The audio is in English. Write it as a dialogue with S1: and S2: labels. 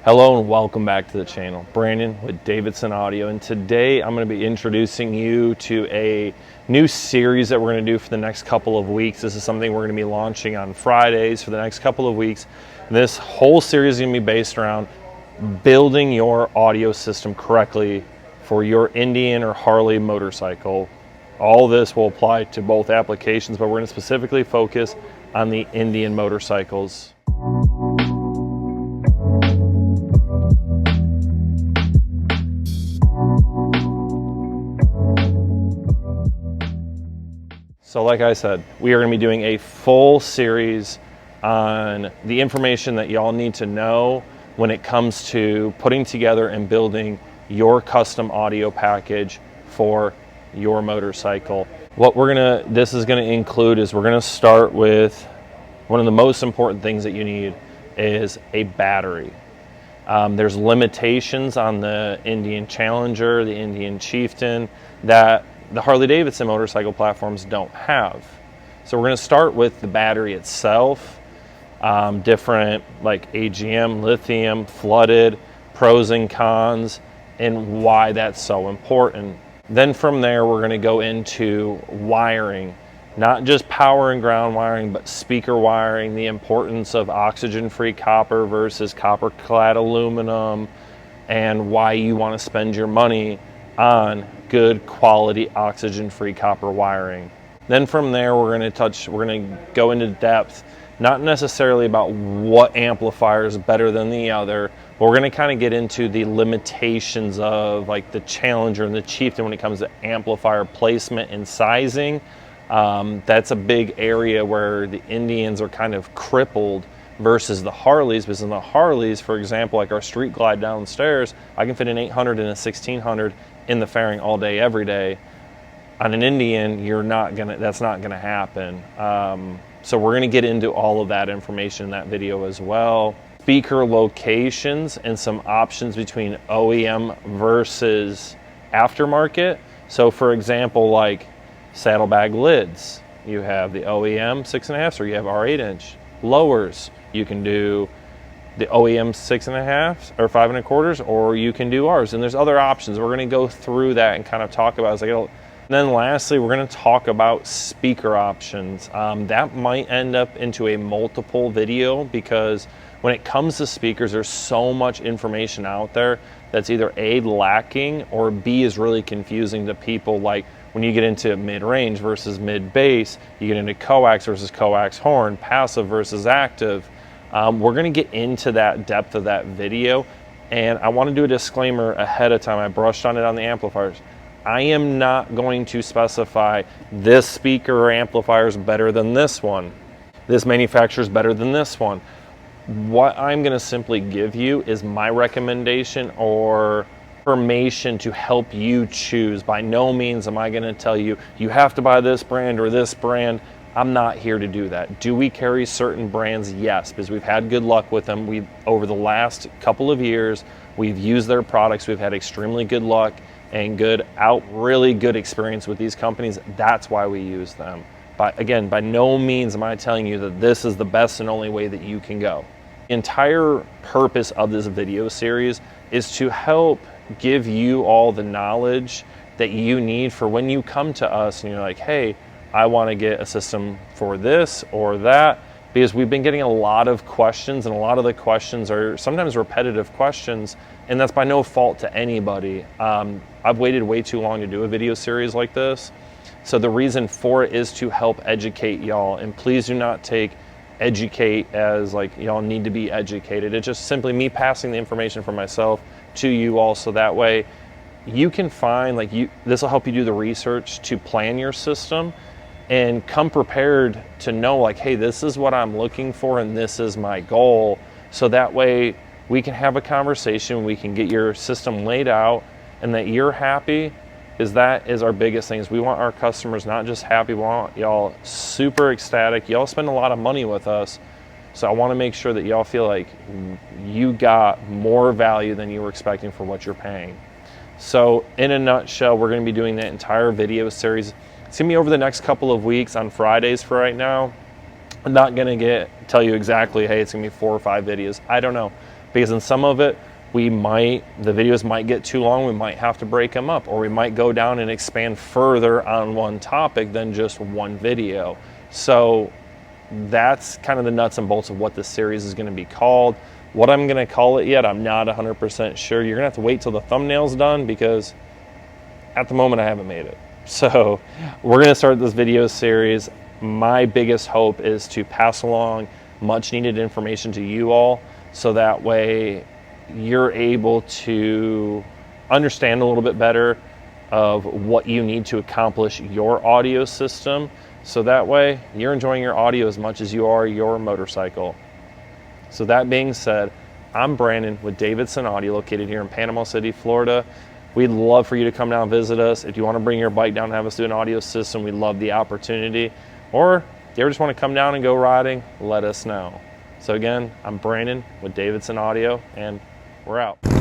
S1: Hello and welcome back to the channel. Brandon with Davidson Audio, and today I'm going to be introducing you to a new series that we're going to do for the next couple of weeks. This is something we're going to be launching on Fridays for the next couple of weeks. This whole series is going to be based around building your audio system correctly for your Indian or Harley motorcycle. All this will apply to both applications, but we're going to specifically focus on the Indian motorcycles. So like I said, we are going to be doing a full series on the information that y'all need to know when it comes to putting together and building your custom audio package for your motorcycle. What this is going to include is we're going to start with one of the most important things that you need is a battery. There's limitations on the Indian Challenger, the Indian Chieftain, that the Harley-Davidson motorcycle platforms don't have. So we're going to start with the battery itself, different like AGM, lithium, flooded, pros and cons, and why that's so important. Then from there, we're going to go into wiring, not just power and ground wiring, but speaker wiring, the importance of oxygen-free copper versus copper-clad aluminum, and why you want to spend your money on good quality oxygen-free copper wiring. Then from there, we're going to go into depth, not necessarily about what amplifier is better than the other, but we're going to kind of get into the limitations of like the Challenger and the Chieftain when it comes to amplifier placement and sizing. That's a big area where the Indians are kind of crippled versus the Harleys, because in the Harleys, for example, like our Street Glide downstairs, I can fit an 800 and a 1600 in the fairing all day, every day. On an Indian, that's not gonna happen. So we're gonna get into all of that information in that video as well. Speaker locations and some options between OEM versus aftermarket. So for example, like saddlebag lids, you have the OEM 6.5, or you have our 8-inch. Lowers, you can do the OEM 6.5 or 5.25, or you can do ours. And there's other options. We're going to go through that and kind of talk about it. And then lastly, we're going to talk about speaker options. That might end up into a multiple video, because when it comes to speakers, there's so much information out there that's either A, lacking, or B, is really confusing to people. Like when you get into mid-range versus mid-bass, you get into coax versus coax horn, passive versus active. We're going to get into that depth of that video, and I want to do a disclaimer ahead of time. I brushed on it on the amplifiers. I am not going to specify this speaker or amplifier is better than this one. This manufacturer is better than this one. What I'm going to simply give you is my recommendation or information to help you choose. By no means am I going to tell you, you have to buy this brand or this brand. I'm not here to do that. Do we carry certain brands? Yes, because we've had good luck with them. Over the last couple of years, we've used their products. We've had extremely good luck and really good experience with these companies. That's why we use them. But again, by no means am I telling you that this is the best and only way that you can go. The entire purpose of this video series is to help give you all the knowledge that you need for when you come to us and you're like, hey, I want to get a system for this or that, because we've been getting a lot of questions, and a lot of the questions are sometimes repetitive questions, and that's by no fault to anybody. I've waited way too long to do a video series like this. So the reason for it is to help educate y'all, and please do not take educate as like y'all need to be educated. It's just simply me passing the information from myself to you all, so that way you can find this will help you do the research to plan your system and come prepared to know like, hey, this is what I'm looking for and this is my goal. So that way we can have a conversation, we can get your system laid out, and that you're happy, because that is our biggest thing. Is we want our customers not just happy, we want y'all super ecstatic. Y'all spend a lot of money with us, so I want to make sure that y'all feel like you got more value than you were expecting for what you're paying. So in a nutshell, we're going to be doing that entire video series. It's going to be over the next couple of weeks on Fridays for right now. I'm not going to tell you exactly, hey, it's going to be 4 or 5 videos. I don't know. because in some of it, the videos might get too long, we might have to break them up, or we might go down and expand further on one topic than just one video. So that's kind of the nuts and bolts of what this series is going to be called. What I'm going to call it yet, I'm not 100% sure. You're going to have to wait till the thumbnail's done, because at the moment I haven't made it. So we're going to start this video series. My biggest hope is to pass along much needed information to you all, so that way you're able to understand a little bit better of what you need to accomplish your audio system, so that way you're enjoying your audio as much as you are your motorcycle. So that being said, I'm Brandon with Davidson Audio, located here in Panama City, Florida. We'd love for you to come down and visit us. If you want to bring your bike down and have us do an audio system, we'd love the opportunity. Or if you ever just want to come down and go riding, let us know. So again, I'm Brandon with Davidson Audio, and we're out.